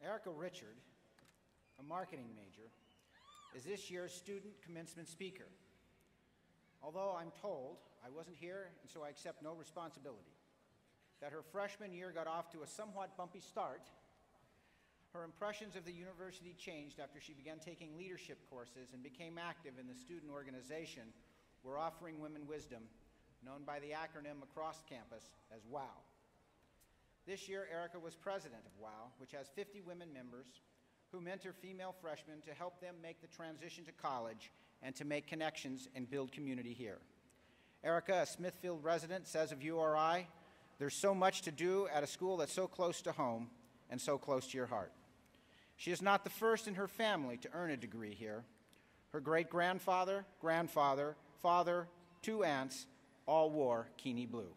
Erica Richard, a marketing major, is this year's student commencement speaker. Although I'm told, I wasn't here and so I accept no responsibility, that her freshman year got off to a somewhat bumpy start, her impressions of the university changed after she began taking leadership courses and became active in the student organization We're Offering Women Wisdom, known by the acronym across campus as WOW. This year, Erica was president of WOW, which has 50 women members who mentor female freshmen to help them make the transition to college and to make connections and build community here. Erica, a Smithfield resident, says of URI, "There's so much to do at a school that's so close to home and so close to your heart." She is not the first in her family to earn a degree here. Her great-grandfather, grandfather, father, 2 aunts all wore Keaney blue.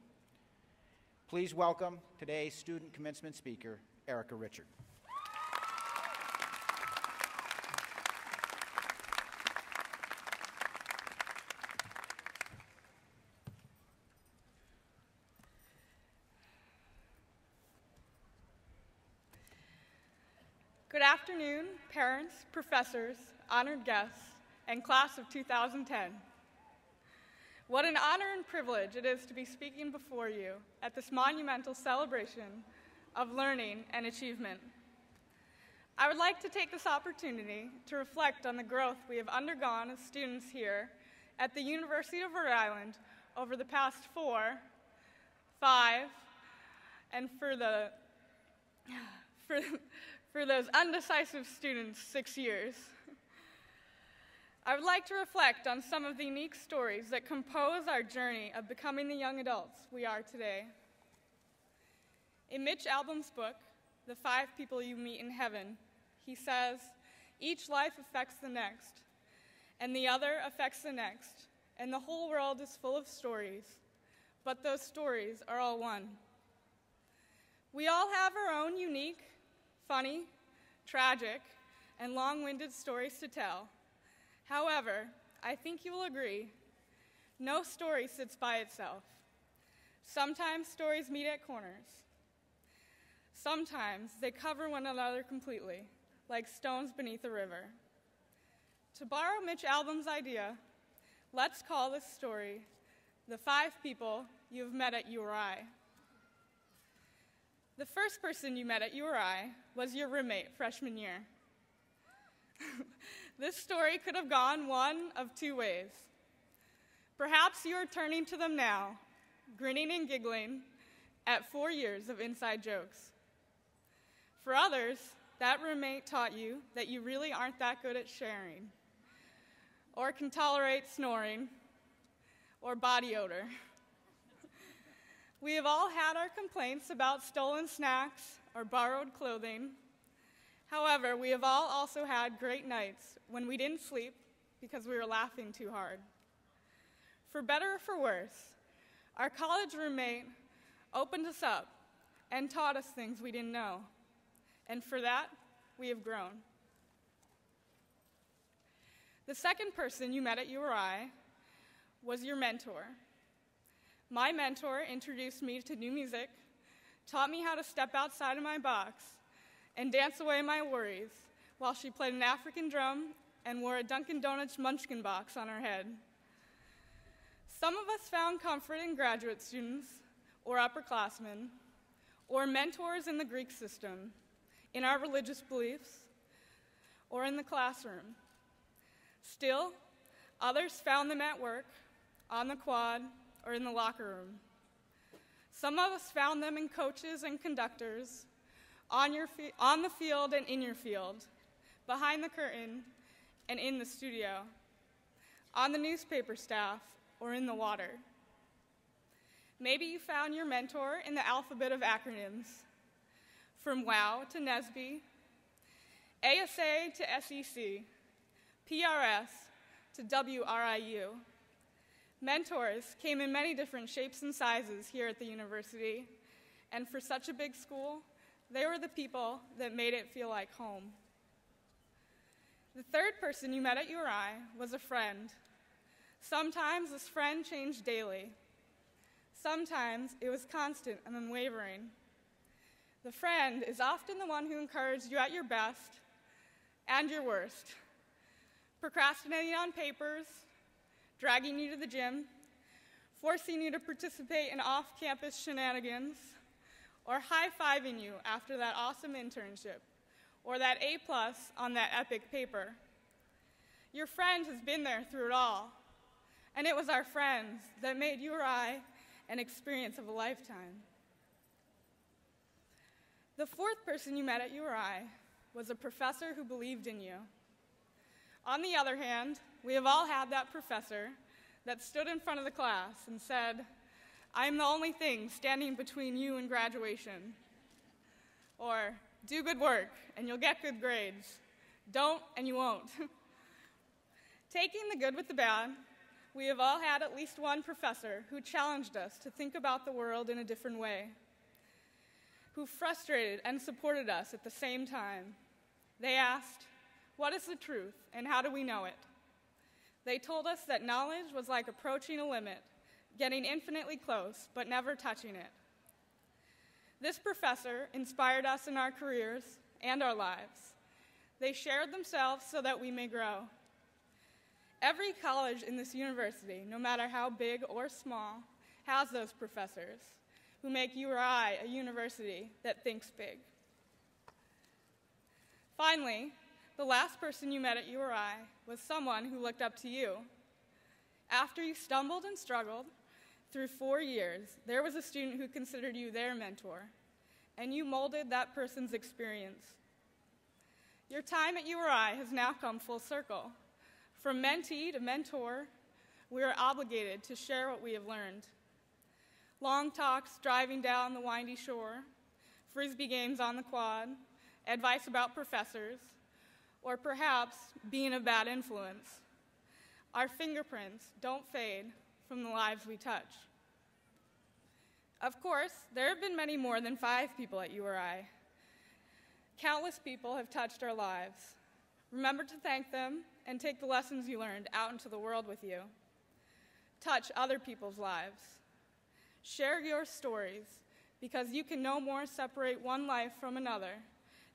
Please welcome today's student commencement speaker, Erica Richard. Good afternoon, parents, professors, honored guests, and class of 2010. What an honor and privilege it is to be speaking before you at this monumental celebration of learning and achievement. I would like to take this opportunity to reflect on the growth we have undergone as students here at the University of Rhode Island over the past 4, 5, and for those undecisive students, 6 years. I would like to reflect on some of the unique stories that compose our journey of becoming the young adults we are today. In Mitch Albom's book, The 5 People You Meet in Heaven, he says, "Each life affects the next, and the other affects the next, and the whole world is full of stories, but those stories are all one." We all have our own unique, funny, tragic, and long-winded stories to tell. However, I think you will agree, no story sits by itself. Sometimes stories meet at corners. Sometimes they cover one another completely, like stones beneath a river. To borrow Mitch Albom's idea, let's call this story The 5 People You Have Met at URI. The first person you met at URI was your roommate freshman year. This story could have gone one of 2 ways. Perhaps you are turning to them now, grinning and giggling at 4 years of inside jokes. For others, that roommate taught you that you really aren't that good at sharing, or can tolerate snoring, or body odor. We have all had our complaints about stolen snacks or borrowed clothing. However, we have all also had great nights when we didn't sleep because we were laughing too hard. For better or for worse, our college roommate opened us up and taught us things we didn't know. And for that, we have grown. The second person you met at URI was your mentor. My mentor introduced me to new music, taught me how to step outside of my box, and dance away my worries while she played an African drum and wore a Dunkin' Donuts munchkin box on her head. Some of us found comfort in graduate students or upperclassmen or mentors in the Greek system, in our religious beliefs, or in the classroom. Still, others found them at work, on the quad, or in the locker room. Some of us found them in coaches and conductors, on the field and in your field, behind the curtain and in the studio, on the newspaper staff or in the water. Maybe you found your mentor in the alphabet of acronyms, from WOW to NSBE, ASA to SEC, PRS to WRIU. Mentors came in many different shapes and sizes here at the university, and for such a big school, they were the people that made it feel like home. The third person you met at URI was a friend. Sometimes this friend changed daily. Sometimes it was constant and unwavering. The friend is often the one who encouraged you at your best and your worst, procrastinating on papers, dragging you to the gym, forcing you to participate in off-campus shenanigans, or high-fiving you after that awesome internship, or that A+ on that epic paper. Your friend has been there through it all, and it was our friends that made URI an experience of a lifetime. The fourth person you met at URI was a professor who believed in you. On the other hand, we have all had that professor that stood in front of the class and said, "I am the only thing standing between you and graduation." Or, "Do good work and you'll get good grades. Don't and you won't." Taking the good with the bad, we have all had at least one professor who challenged us to think about the world in a different way, who frustrated and supported us at the same time. They asked, "What is the truth and how do we know it?" They told us that knowledge was like approaching a limit, getting infinitely close, but never touching it. This professor inspired us in our careers and our lives. They shared themselves so that we may grow. Every college in this university, no matter how big or small, has those professors who make URI a university that thinks big. Finally, the last person you met at URI was someone who looked up to you. After you stumbled and struggled through 4 years, there was a student who considered you their mentor, and you molded that person's experience. Your time at URI has now come full circle. From mentee to mentor, we are obligated to share what we have learned. Long talks driving down the windy shore, frisbee games on the quad, advice about professors, or perhaps being a bad influence. Our fingerprints don't fade from the lives we touch. Of course, there have been many more than 5 people at URI. Countless people have touched our lives. Remember to thank them and take the lessons you learned out into the world with you. Touch other people's lives. Share your stories, because you can no more separate one life from another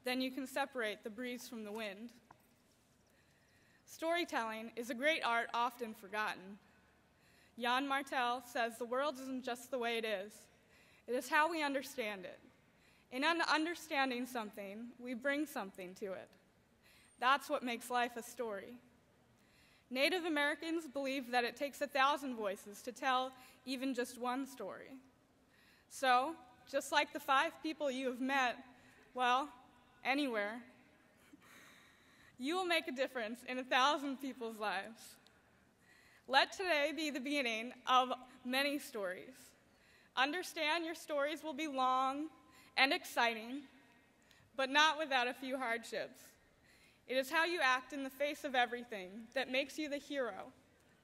than you can separate the breeze from the wind. Storytelling is a great art often forgotten. Jan Martel says the world isn't just the way it is how we understand it. In understanding something, we bring something to it. That's what makes life a story. Native Americans believe that it takes 1,000 voices to tell even just one story. So, just like the 5 people you have met, well, anywhere, you will make a difference in 1,000 people's lives. Let today be the beginning of many stories. Understand your stories will be long and exciting, but not without a few hardships. It is how you act in the face of everything that makes you the hero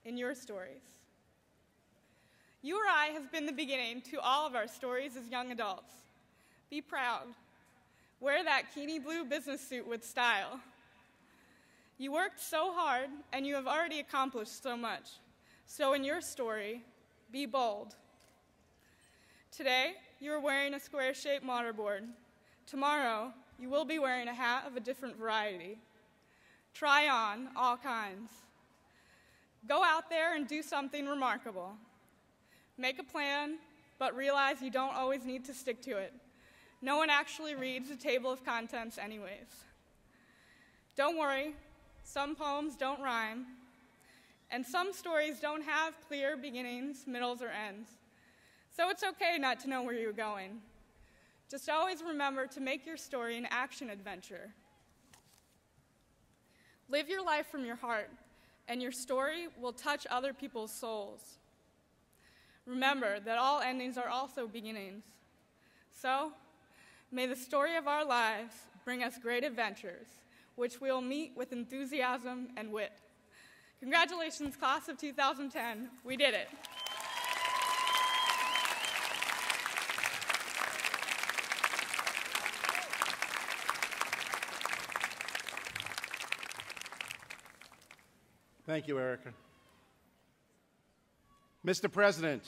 in your stories. URI has been the beginning to all of our stories as young adults. Be proud. Wear that Keene blue business suit with style. You worked so hard, and you have already accomplished so much. So in your story, be bold. Today, you are wearing a square-shaped mortarboard. Tomorrow, you will be wearing a hat of a different variety. Try on all kinds. Go out there and do something remarkable. Make a plan, but realize you don't always need to stick to it. No one actually reads the table of contents anyways. Don't worry, some poems don't rhyme, and some stories don't have clear beginnings, middles, or ends. So it's okay not to know where you're going. Just always remember to make your story an action adventure. Live your life from your heart, and your story will touch other people's souls. Remember that all endings are also beginnings. So, may the story of our lives bring us great adventures, which we will meet with enthusiasm and wit. Congratulations, class of 2010. We did it. Thank you, Erica. Mr. President,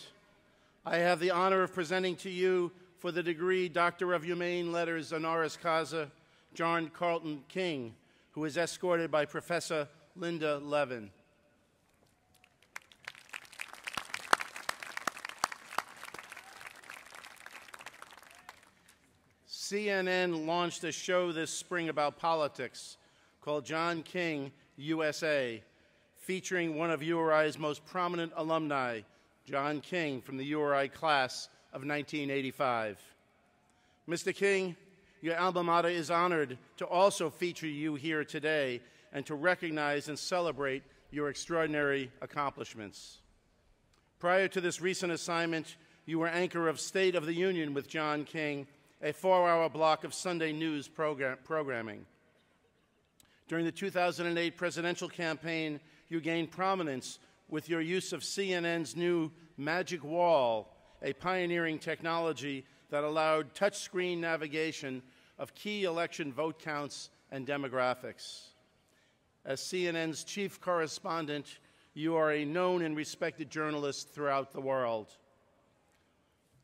I have the honor of presenting to you for the degree Doctor of Humane Letters honoris causa, John Carlton King, who is escorted by Professor Linda Levin. CNN launched a show this spring about politics called John King USA, featuring one of URI's most prominent alumni, John King, from the URI class of 1985. Mr. King, your alma mater is honored to also feature you here today and to recognize and celebrate your extraordinary accomplishments. Prior to this recent assignment, you were anchor of State of the Union with John King, a 4-hour block of Sunday news programming. During the 2008 presidential campaign, you gained prominence with your use of CNN's new Magic Wall, a pioneering technology that allowed touchscreen navigation of key election vote counts and demographics. As CNN's chief correspondent, you are a known and respected journalist throughout the world.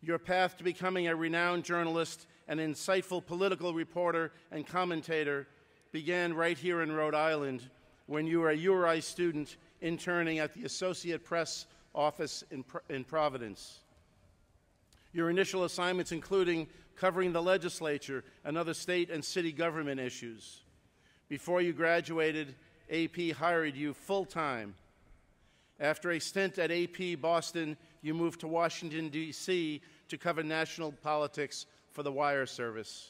Your path to becoming a renowned journalist and insightful political reporter and commentator began right here in Rhode Island when you were a URI student interning at the Associate Press office in Providence. Your initial assignments including covering the legislature and other state and city government issues. Before you graduated, AP hired you full-time. After a stint at AP Boston, you moved to Washington, D.C. to cover national politics for the wire service.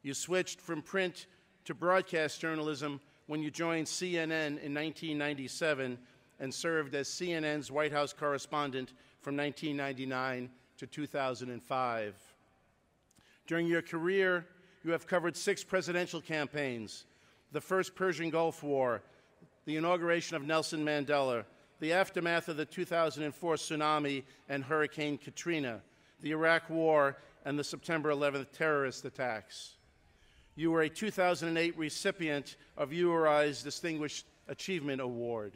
You switched from print to broadcast journalism when you joined CNN in 1997 and served as CNN's White House correspondent from 1999 to 2005. During your career, you have covered 6 presidential campaigns: the first Persian Gulf War, the inauguration of Nelson Mandela, the aftermath of the 2004 tsunami and Hurricane Katrina, the Iraq War, and the September 11th terrorist attacks. You were a 2008 recipient of URI's Distinguished Achievement Award.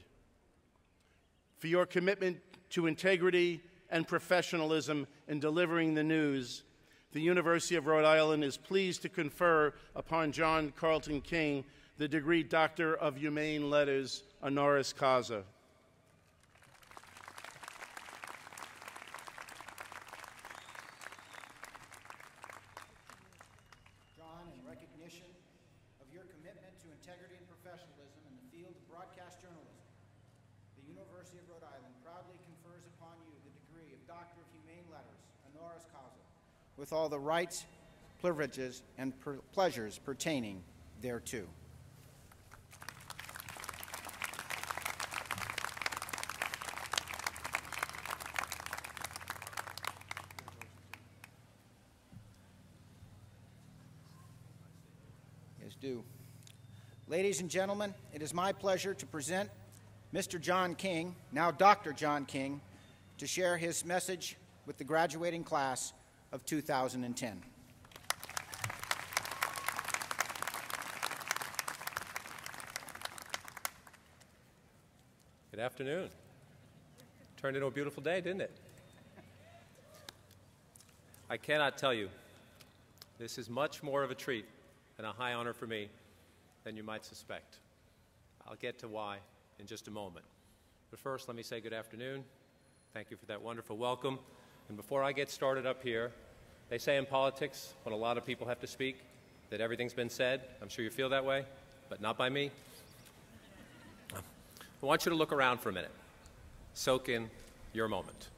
For your commitment to integrity and professionalism in delivering the news, the University of Rhode Island is pleased to confer upon John Carlton King the degree Doctor of Humane Letters honoris causa. John, in recognition of your commitment to integrity and professionalism in the field of broadcast journalism, the University of Rhode Island proudly confers upon you the degree of Doctor of Humane Letters honoris causa, with all the rights, privileges, and pleasures pertaining thereto. Yes, do. Ladies and gentlemen, it is my pleasure to present Mr. John King, now Dr. John King, to share his message with the graduating class of 2010. Good afternoon. Turned into a beautiful day, didn't it? I cannot tell you, this is much more of a treat and a high honor for me than you might suspect. I'll get to why in just a moment. But first, let me say good afternoon. Thank you for that wonderful welcome. And before I get started up here, they say in politics, when a lot of people have to speak, that everything's been said. I'm sure you feel that way, but not by me. I want you to look around for a minute. Soak in your moment.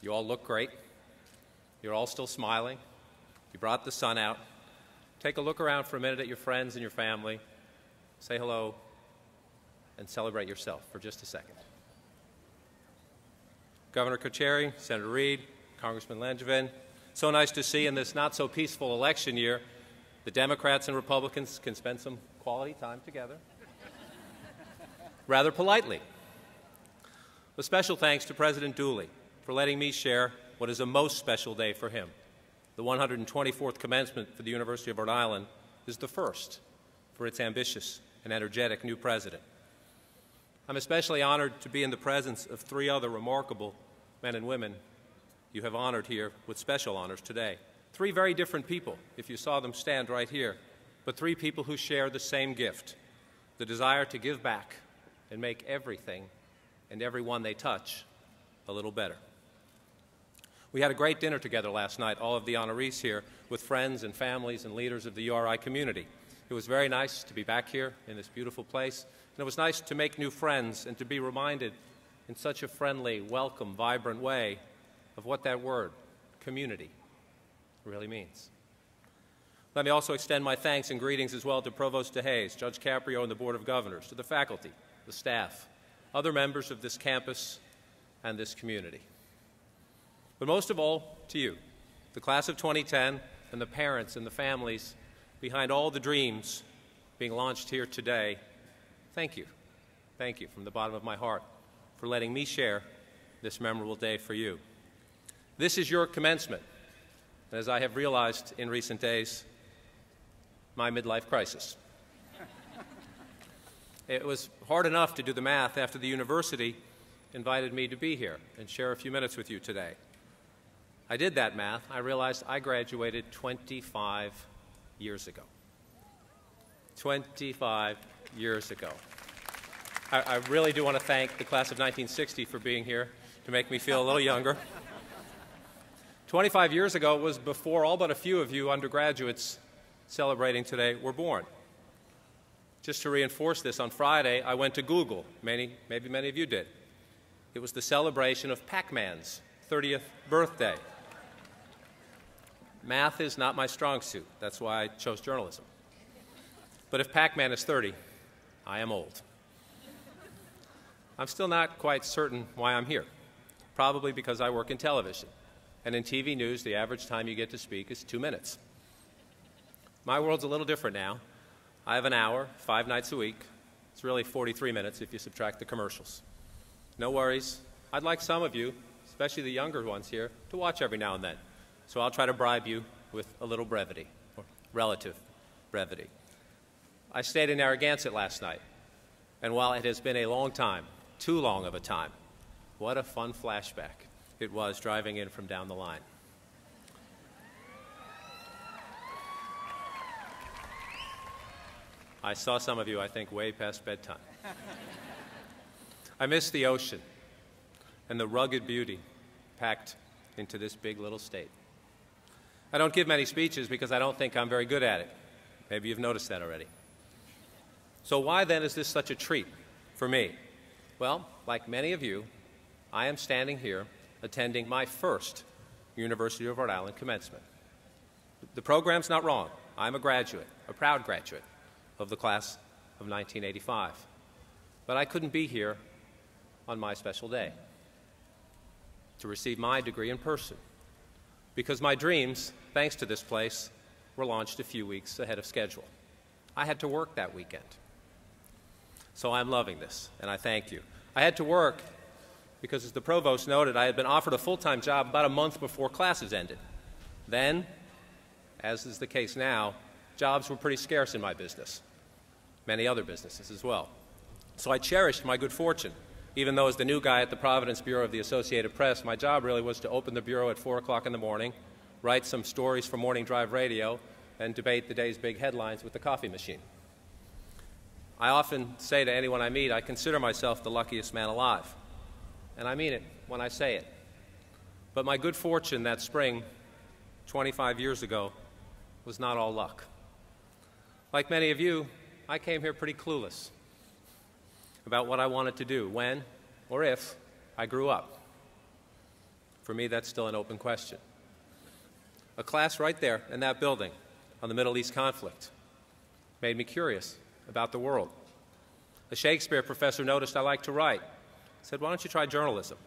You all look great. You're all still smiling. You brought the sun out. Take a look around for a minute at your friends and your family. Say hello and celebrate yourself for just a second. Governor Kucheri, Senator Reed, Congressman Langevin, so nice to see in this not-so-peaceful election year, the Democrats and Republicans can spend some quality time together, rather politely. A special thanks to President Dooley for letting me share what is a most special day for him. The 124th commencement for the University of Rhode Island is the first for its ambitious and energetic new president. I'm especially honored to be in the presence of 3 other remarkable men and women you have honored here with special honors today. 3 very different people, if you saw them stand right here, but 3 people who share the same gift, the desire to give back and make everything and everyone they touch a little better. We had a great dinner together last night, all of the honorees here, with friends and families and leaders of the URI community. It was very nice to be back here in this beautiful place, and it was nice to make new friends and to be reminded in such a friendly, welcome, vibrant way of what that word, community, really means. Let me also extend my thanks and greetings as well to Provost DeHaze, Judge Caprio, and the Board of Governors, to the faculty, the staff, other members of this campus and this community. But most of all, to you, the class of 2010, and the parents and the families behind all the dreams being launched here today. Thank you. Thank you from the bottom of my heart for letting me share this memorable day for you. This is your commencement, and as I have realized in recent days, my midlife crisis. It was hard enough to do the math after the university invited me to be here and share a few minutes with you today. I did that math. I realized I graduated 25 years ago. 25 years ago. I really do want to thank the class of 1960 for being here to make me feel a little younger. 25 years ago was before all but a few of you undergraduates celebrating today were born. Just to reinforce this, on Friday I went to Google. Maybe many of you did. It was the celebration of Pac-Man's 30th birthday. Math is not my strong suit. That's why I chose journalism. But if Pac-Man is 30, I am old. I'm still not quite certain why I'm here. Probably because I work in television. And in TV news, the average time you get to speak is 2 minutes. My world's a little different now. I have an hour, 5 nights a week. It's really 43 minutes if you subtract the commercials. No worries. I'd like some of you, especially the younger ones here, to watch every now and then. So I'll try to bribe you with a little brevity, or relative brevity. I stayed in Narragansett last night, and while it has been a long time, too long of a time, what a fun flashback it was driving in from down the line. I saw some of you, I think, way past bedtime. I miss the ocean and the rugged beauty packed into this big little state. I don't give many speeches because I don't think I'm very good at it. Maybe you've noticed that already. So why then is this such a treat for me? Well, like many of you, I am standing here attending my first University of Rhode Island commencement. The program's not wrong. I'm a graduate, a proud graduate of the class of 1985. But I couldn't be here on my special day to receive my degree in person because my dreams, thanks to this place, were launched a few weeks ahead of schedule. I had to work that weekend. So I'm loving this, and I thank you. I had to work because, as the provost noted, I had been offered a full-time job about a month before classes ended. Then, as is the case now, jobs were pretty scarce in my business, many other businesses as well. So I cherished my good fortune. Even though as the new guy at the Providence Bureau of the Associated Press, my job really was to open the bureau at 4 o'clock in the morning, write some stories for Morning Drive Radio, and debate the day's big headlines with the coffee machine. I often say to anyone I meet, I consider myself the luckiest man alive. And I mean it when I say it. But my good fortune that spring, 25 years ago, was not all luck. Like many of you, I came here pretty clueless about what I wanted to do when, or if, I grew up. For me, that's still an open question. A class right there in that building on the Middle East conflict made me curious about the world. A Shakespeare professor noticed I liked to write. Said, why don't you try journalism?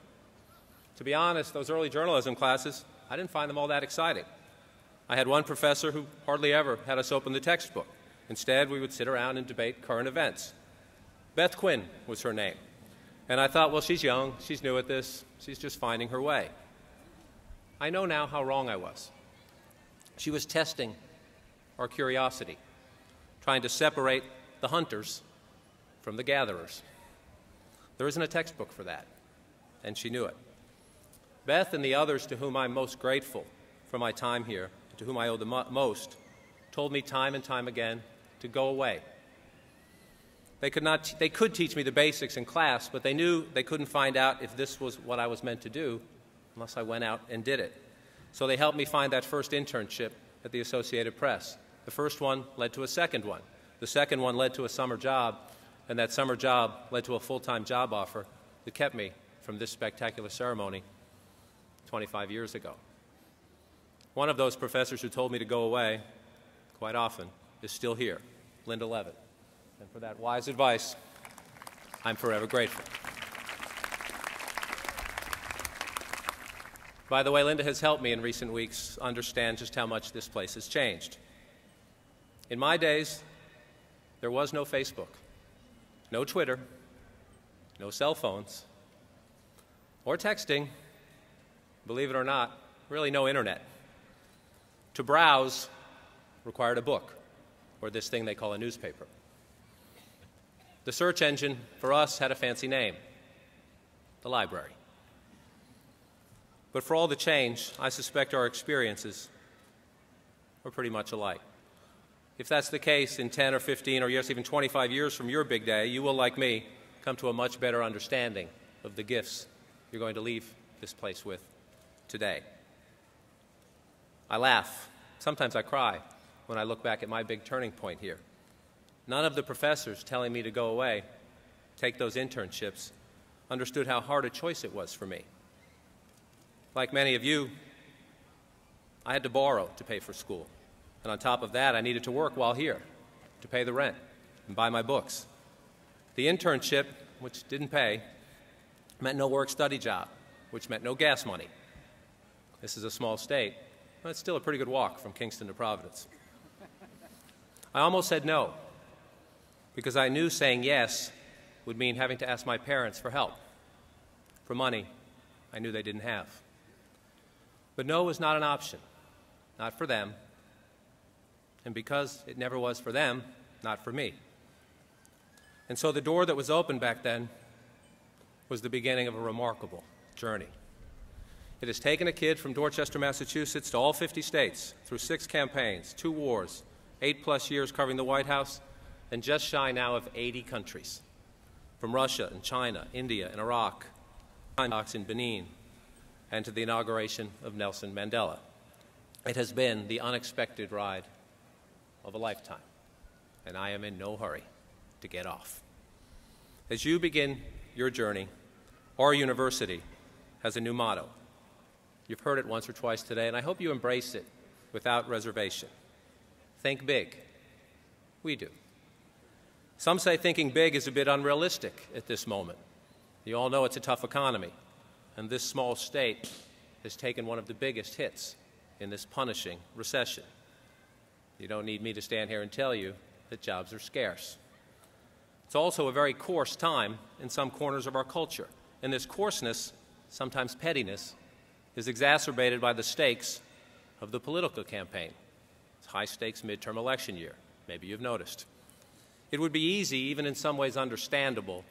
To be honest, those early journalism classes, I didn't find them all that exciting. I had one professor who hardly ever had us open the textbook. Instead, we would sit around and debate current events. Beth Quinn was her name. And I thought, well, she's young, she's new at this, she's just finding her way. I know now how wrong I was. She was testing our curiosity, trying to separate the hunters from the gatherers. There isn't a textbook for that, and she knew it. Beth and the others to whom I'm most grateful for my time here, to whom I owe the most, told me time and time again to go away. They could teach me the basics in class, but they knew they couldn't find out if this was what I was meant to do unless I went out and did it. So they helped me find that first internship at the Associated Press. The first one led to a second one. The second one led to a summer job, and that summer job led to a full-time job offer that kept me from this spectacular ceremony 25 years ago. One of those professors who told me to go away quite often is still here, Linda Levitt. And for that wise advice, I'm forever grateful. By the way, Linda has helped me in recent weeks understand just how much this place has changed. In my days, there was no Facebook, no Twitter, no cell phones, or texting, believe it or not, really no internet. To browse required a book, or this thing they call a newspaper. The search engine for us had a fancy name, the library. But for all the change, I suspect our experiences were pretty much alike. If that's the case, in 10 or 15 or yes, even 25 years from your big day, you will, like me, come to a much better understanding of the gifts you're going to leave this place with today. I laugh. Sometimes I cry when I look back at my big turning point here. None of the professors telling me to go away, take those internships, understood how hard a choice it was for me. Like many of you, I had to borrow to pay for school. And on top of that, I needed to work while here to pay the rent and buy my books. The internship, which didn't pay, meant no work-study job, which meant no gas money. This is a small state, but it's still a pretty good walk from Kingston to Providence. I almost said no, because I knew saying yes would mean having to ask my parents for help, for money I knew they didn't have. But no was not an option, not for them, and because it never was for them, not for me. And so the door that was open back then was the beginning of a remarkable journey. It has taken a kid from Dorchester, Massachusetts to all 50 states through 6 campaigns, 2 wars, 8+ years covering the White House, and just shy now of 80 countries, from Russia and China, India and Iraq, in Benin, and to the inauguration of Nelson Mandela. It has been the unexpected ride of a lifetime, and I am in no hurry to get off. As you begin your journey, our university has a new motto. You've heard it once or twice today, and I hope you embrace it without reservation. Think big. We do. Some say thinking big is a bit unrealistic at this moment. You all know it's a tough economy, and this small state has taken one of the biggest hits in this punishing recession. You don't need me to stand here and tell you that jobs are scarce. It's also a very coarse time in some corners of our culture, and this coarseness, sometimes pettiness, is exacerbated by the stakes of the political campaign. It's high-stakes midterm election year. Maybe you've noticed. It would be easy, even in some ways understandable,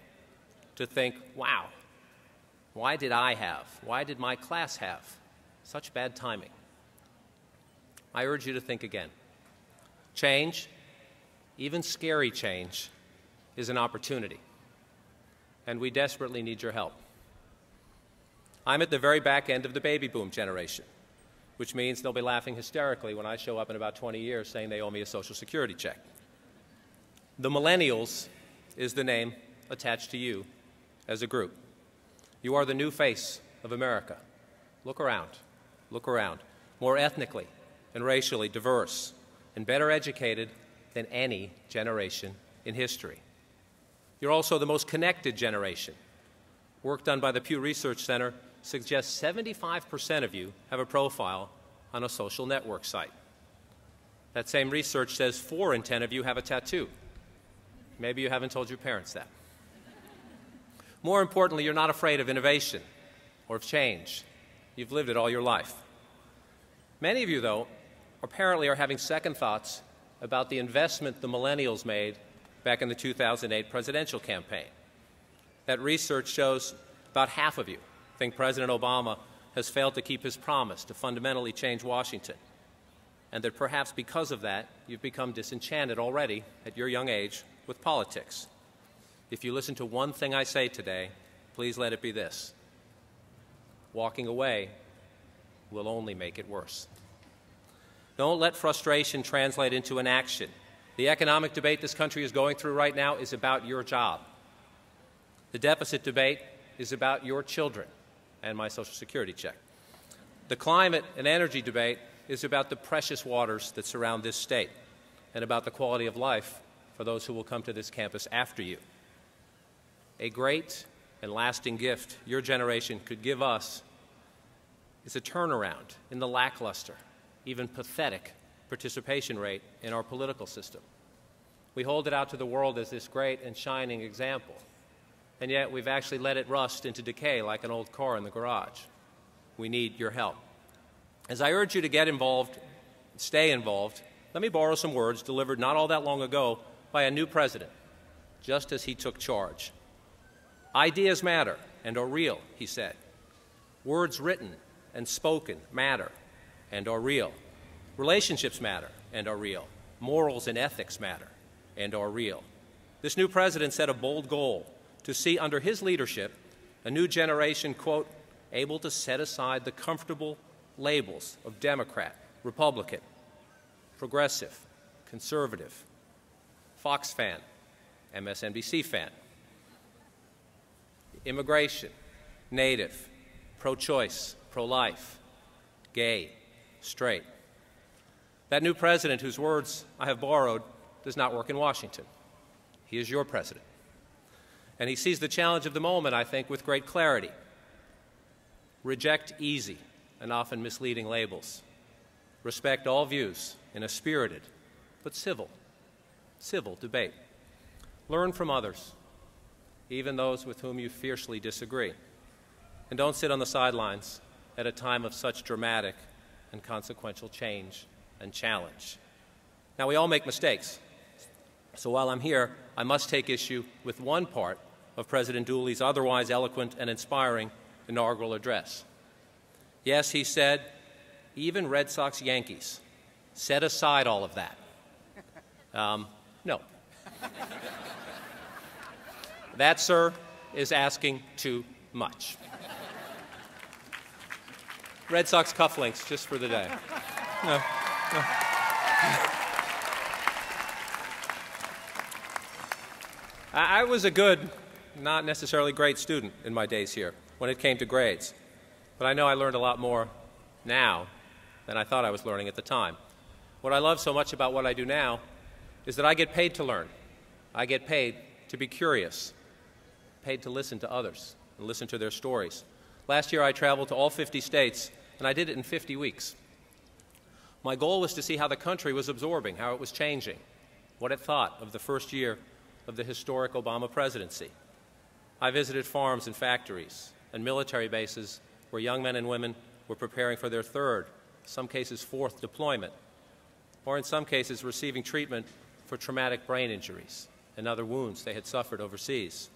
to think, wow, why did my class have such bad timing? I urge you to think again. Change, even scary change, is an opportunity, and we desperately need your help. I'm at the very back end of the baby boom generation, which means they'll be laughing hysterically when I show up in about 20 years saying they owe me a Social Security check. The millennials is the name attached to you as a group. You are the new face of America. Look around. Look around. More ethnically and racially diverse and better educated than any generation in history. You're also the most connected generation. Work done by the Pew Research Center suggests 75% of you have a profile on a social network site. That same research says 4 in 10 of you have a tattoo. Maybe you haven't told your parents that. More importantly, you're not afraid of innovation or of change. You've lived it all your life. Many of you, though, apparently are having second thoughts about the investment the millennials made back in the 2008 presidential campaign. That research shows about half of you think President Obama has failed to keep his promise to fundamentally change Washington, and that perhaps because of that, you've become disenchanted already at your young age with politics. If you listen to one thing I say today, please let it be this: walking away will only make it worse. Don't let frustration translate into inaction. The economic debate this country is going through right now is about your job. The deficit debate is about your children and my Social Security check. The climate and energy debate is about the precious waters that surround this state and about the quality of life for those who will come to this campus after you. A great and lasting gift your generation could give us is a turnaround in the lackluster, even pathetic, participation rate in our political system. We hold it out to the world as this great and shining example, and yet we've actually let it rust into decay like an old car in the garage. We need your help. As I urge you to get involved, stay involved, let me borrow some words delivered not all that long ago by a new president, just as he took charge. Ideas matter and are real, he said. Words written and spoken matter and are real. Relationships matter and are real. Morals and ethics matter and are real. This new president set a bold goal to see under his leadership a new generation, quote, able to set aside the comfortable labels of Democrat, Republican, progressive, conservative, Fox fan, MSNBC fan, immigration, native, pro-choice, pro-life, gay, straight. That new president, whose words I have borrowed, does not work in Washington. He is your president. And he sees the challenge of the moment, I think, with great clarity. Reject easy and often misleading labels. Respect all views in a spirited but civil debate. Learn from others, even those with whom you fiercely disagree. And don't sit on the sidelines at a time of such dramatic and consequential change and challenge. Now, we all make mistakes. So while I'm here, I must take issue with one part of President Dooley's otherwise eloquent and inspiring inaugural address. Yes, he said, even Red Sox Yankees, set aside all of that. No. That, sir, is asking too much. Red Sox cufflinks, just for the day. No. I was a good, not necessarily great student in my days here when it came to grades. But I know I learned a lot more now than I thought I was learning at the time. What I love so much about what I do now is that I get paid to learn. I get paid to be curious, paid to listen to others and listen to their stories. Last year I traveled to all 50 states, and I did it in 50 weeks. My goal was to see how the country was absorbing, how it was changing, what it thought of the first year of the historic Obama presidency. I visited farms and factories and military bases where young men and women were preparing for their third, some cases fourth deployment, or in some cases receiving treatment for traumatic brain injuries and other wounds they had suffered overseas.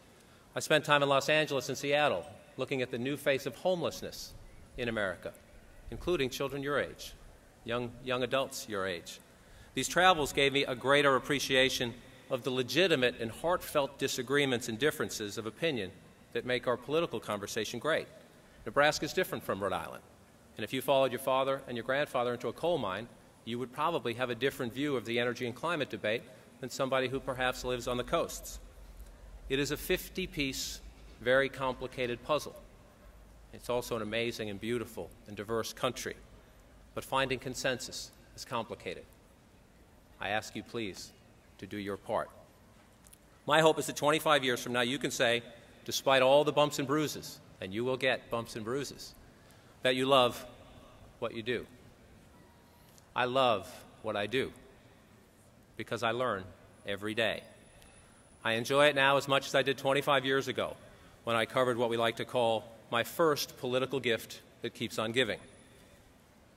I spent time in Los Angeles and Seattle looking at the new face of homelessness in America, including children your age, young adults your age. These travels gave me a greater appreciation of the legitimate and heartfelt disagreements and differences of opinion that make our political conversation great. Nebraska is different from Rhode Island, and if you followed your father and your grandfather into a coal mine, you would probably have a different view of the energy and climate debate than somebody who perhaps lives on the coasts. It is a 50-piece, very complicated puzzle. It's also an amazing and beautiful and diverse country, but finding consensus is complicated. I ask you, please, to do your part. My hope is that 25 years from now you can say, despite all the bumps and bruises, and you will get bumps and bruises, that you love what you do. I love what I do because I learn every day. I enjoy it now as much as I did 25 years ago when I covered what we like to call my first political gift that keeps on giving.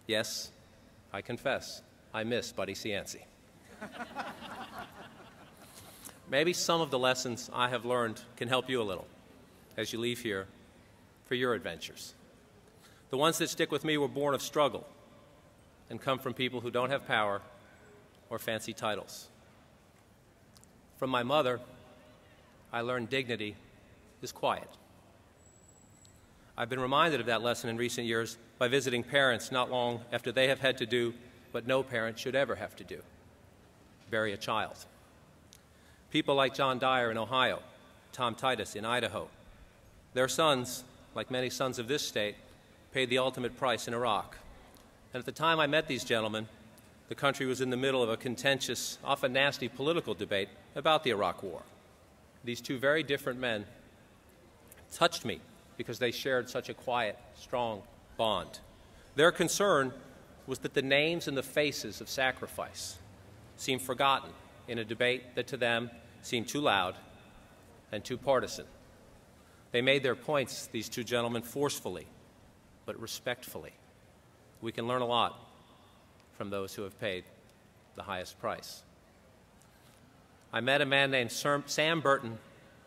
Yes, I confess, I miss Buddy Cianci. Maybe some of the lessons I have learned can help you a little as you leave here for your adventures. The ones that stick with me were born of struggle and come from people who don't have power or fancy titles. From my mother, I learned dignity is quiet. I've been reminded of that lesson in recent years by visiting parents not long after they have had to do what no parent should ever have to do: bury a child. People like John Dyer in Ohio, Tom Titus in Idaho. Their sons, like many sons of this state, paid the ultimate price in Iraq. And at the time I met these gentlemen, the country was in the middle of a contentious, often nasty political debate about the Iraq War. These two very different men touched me because they shared such a quiet, strong bond. Their concern was that the names and the faces of sacrifice seemed forgotten in a debate that to them seemed too loud and too partisan. They made their points, these two gentlemen, forcefully, but respectfully. We can learn a lot from those who have paid the highest price. I met a man named Sam Burton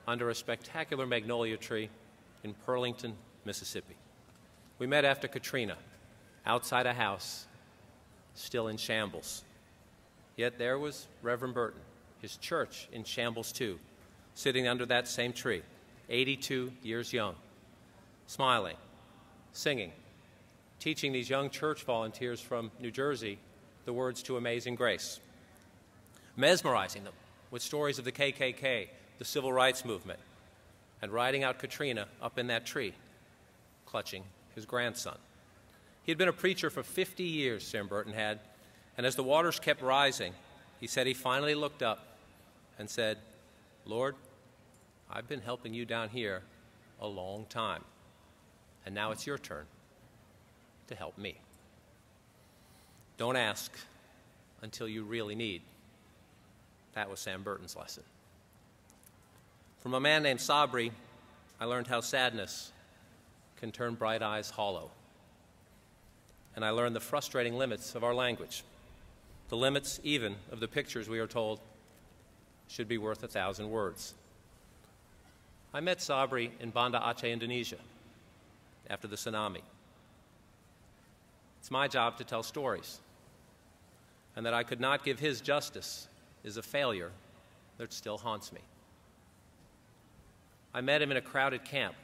under a spectacular magnolia tree in Pearlington, Mississippi. We met after Katrina, outside a house, still in shambles. Yet there was Reverend Burton, his church in shambles too, sitting under that same tree, 82 years young, smiling, singing, teaching these young church volunteers from New Jersey the words to Amazing Grace, mesmerizing them with stories of the KKK, the Civil Rights Movement, and riding out Katrina up in that tree, clutching his grandson. He had been a preacher for 50 years, Sam Burton had, and as the waters kept rising, he said he finally looked up and said, "Lord, I've been helping you down here a long time, and now it's your turn to help me." Don't ask until you really need. That was Sam Burton's lesson. From a man named Sabri, I learned how sadness can turn bright eyes hollow. And I learned the frustrating limits of our language, the limits even of the pictures we are told should be worth 1,000 words. I met Sabri in Banda Aceh, Indonesia, after the tsunami. It's my job to tell stories, and that I could not give his justice is a failure that still haunts me. I met him in a crowded camp,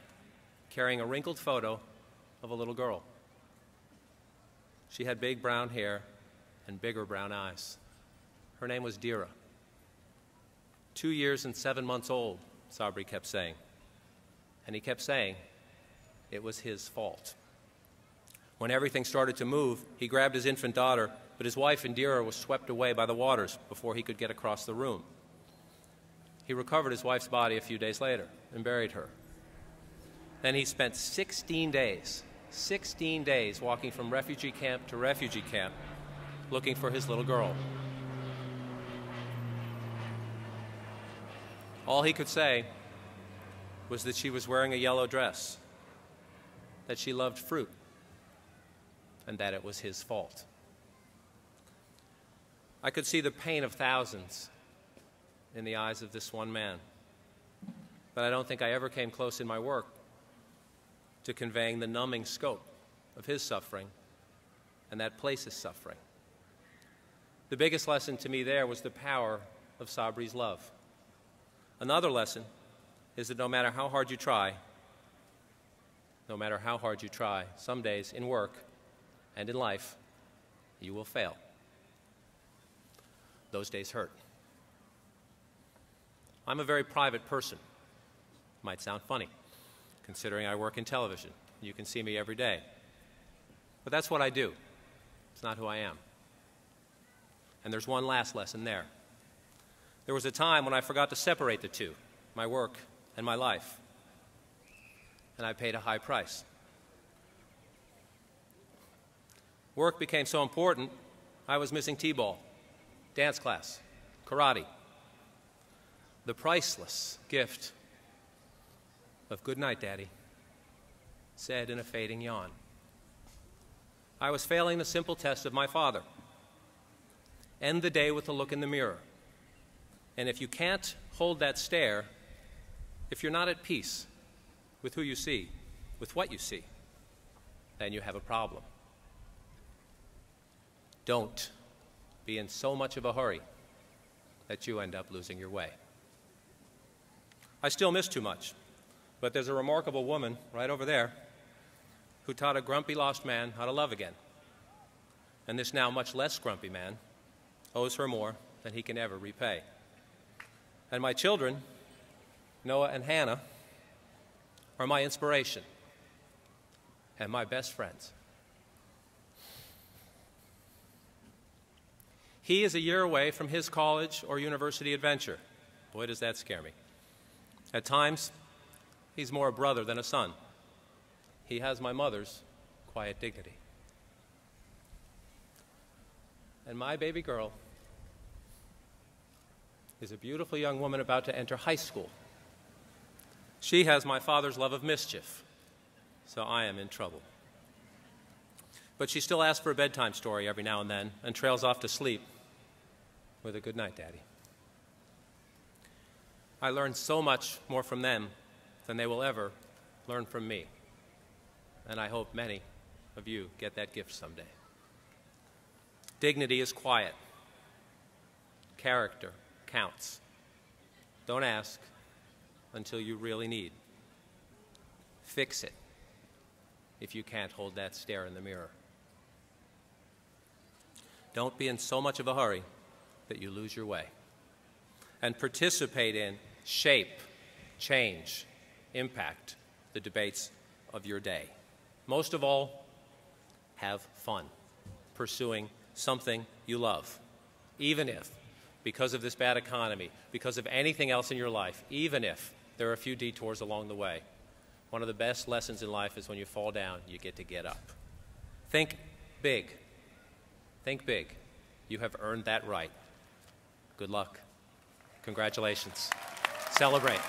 carrying a wrinkled photo of a little girl. She had big brown hair and bigger brown eyes. Her name was Dira. 2 years and 7 months old, Sabri kept saying. And he kept saying it was his fault. When everything started to move, he grabbed his infant daughter, but his wife, Indira, was swept away by the waters before he could get across the room. He recovered his wife's body a few days later and buried her. Then he spent 16 days walking from refugee camp to refugee camp looking for his little girl. All he could say was that she was wearing a yellow dress, that she loved fruit, and that it was his fault. I could see the pain of thousands in the eyes of this one man, but I don't think I ever came close in my work to conveying the numbing scope of his suffering and that place's suffering. The biggest lesson to me there was the power of Sabri's love. Another lesson is that no matter how hard you try, some days in work and in life, you will fail. Those days hurt. I'm a very private person. Might sound funny, considering I work in television. You can see me every day. But that's what I do. It's not who I am. And there's one last lesson there. There was a time when I forgot to separate the two, my work and my life. And I paid a high price. Work became so important, I was missing t-ball, dance class, karate. The priceless gift of "Good night, Daddy," said in a fading yawn. I was failing the simple test of my father. End the day with a look in the mirror. And if you can't hold that stare, if you're not at peace with who you see, with what you see, then you have a problem. Don't be in so much of a hurry that you end up losing your way. I still miss too much, but there's a remarkable woman right over there who taught a grumpy lost man how to love again. And this now much less grumpy man owes her more than he can ever repay. And my children, Noah and Hannah, are my inspiration and my best friends. He is a year away from his college or university adventure. Boy, does that scare me. At times, he's more a brother than a son. He has my mother's quiet dignity. And my baby girl is a beautiful young woman about to enter high school. She has my father's love of mischief, so I am in trouble. But she still asks for a bedtime story every now and then and trails off to sleep with a good night, Daddy. I learn so much more from them than they will ever learn from me. And I hope many of you get that gift someday. Dignity is quiet. Character counts. Don't ask until you really need. Fix it if you can't hold that stare in the mirror. Don't be in so much of a hurry that you lose your way. And participate in, shape, change, impact the debates of your day. Most of all, have fun pursuing something you love, even if, because of this bad economy, because of anything else in your life, even if there are a few detours along the way. One of the best lessons in life is when you fall down, you get to get up. Think big. Think big. You have earned that right. Good luck. Congratulations. Celebrate.